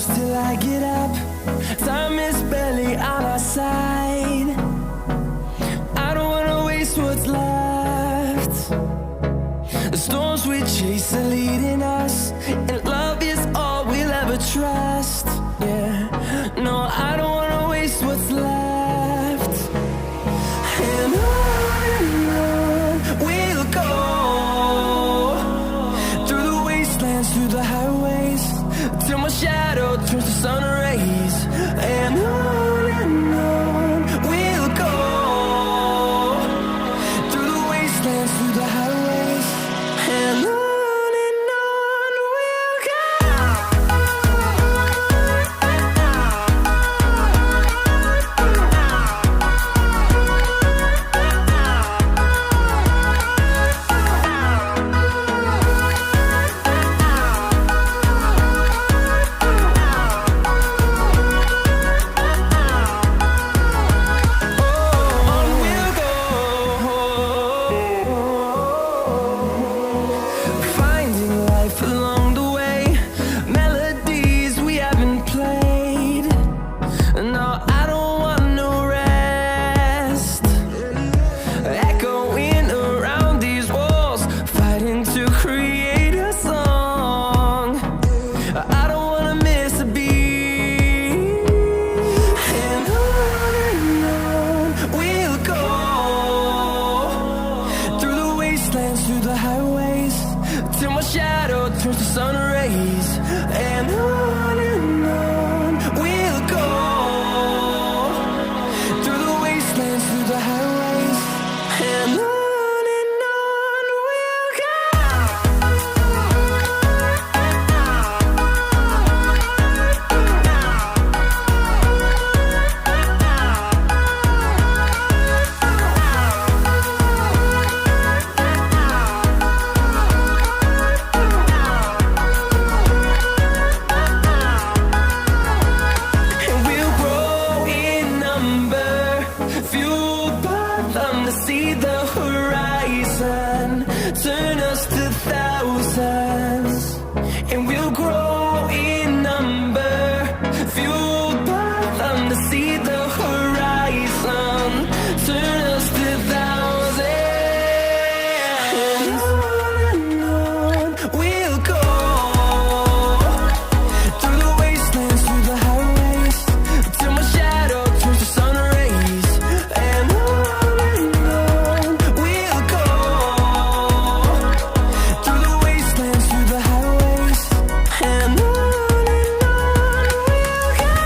close till I get up. Time is barely on our side. I don't wanna waste what's left. The storms we chase are leading us, and love is all we'll ever trust. Yeah, no, I don't wanna waste what's left. And on we'll go, through the wastelands, through the highways, till my shadow turns to sun rays. And on we'll go, through the wastelands, through the highways, and on we'll go. Finding life along the way, melodies we haven't played. No, I don't want no rest. Echoing around these walls, fighting to create a song. I don't wanna miss a beat. And on we'll go, through the wastelands, through the highways, till my shadow turns to sun rays. And on we'll go, through the wastelands, through the highways, and on we'll go. And we'll grow in number, fueled by them to see the horizon, turn us to thousands. And we'll grow in number, fueled by them to see the horizon, turn us to thousands. And on we'll go, through the wastelands, through the highways, till my shadow turns to sun rays. And on we'll go, through the wastelands, through the highways, and on we'll go.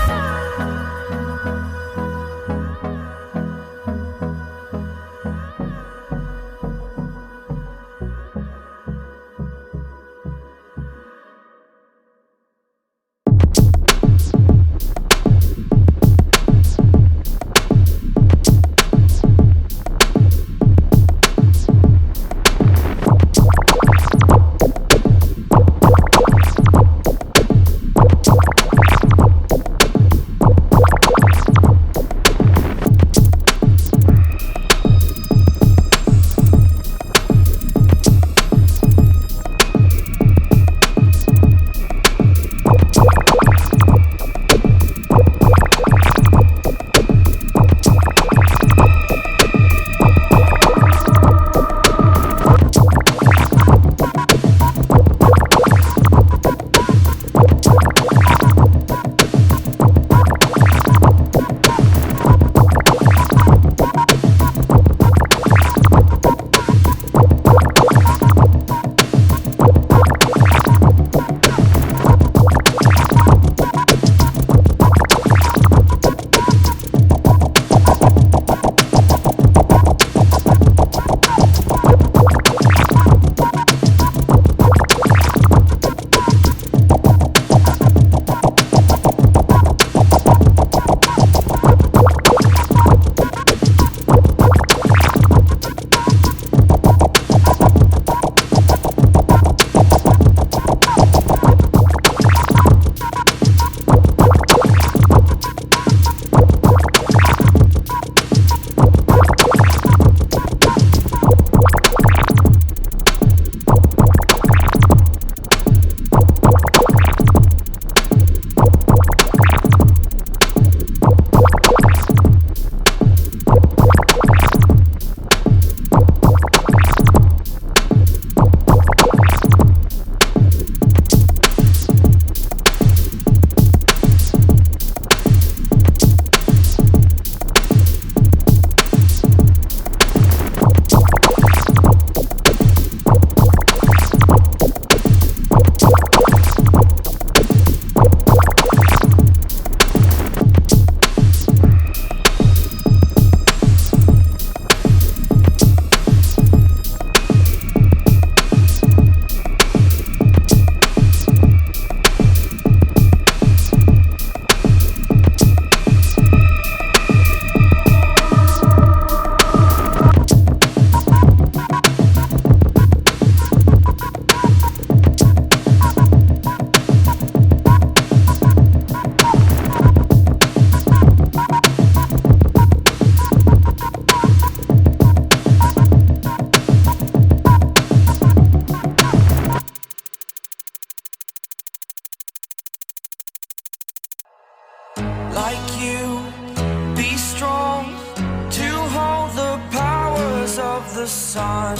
sun.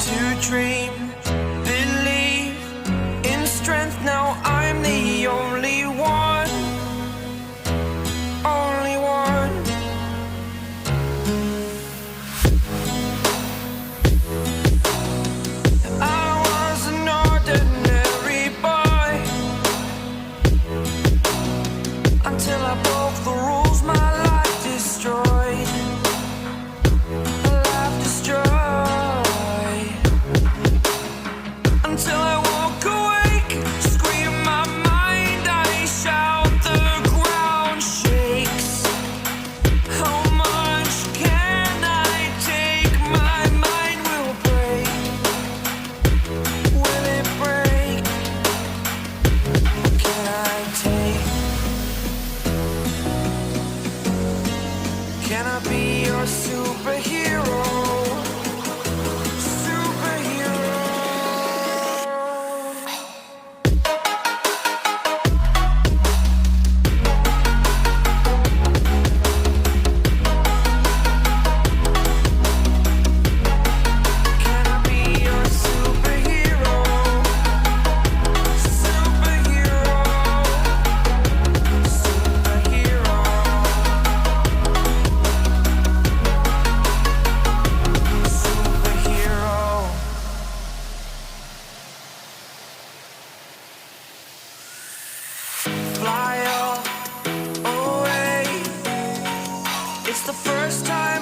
To dream, believe in strength, now I'm the only one. Only one. I was an ordinary boy until I broke the rules, my life destroyed. Life destroyed. Until I walk awake, scream my mind, I shout, the ground shakes. How much can I take? My mind will break. Will it break? What can I take? Can I be your superhero? Superhero. Can I be your superhero? Superhero. Superhero. Superhero. Fly away. It's the first time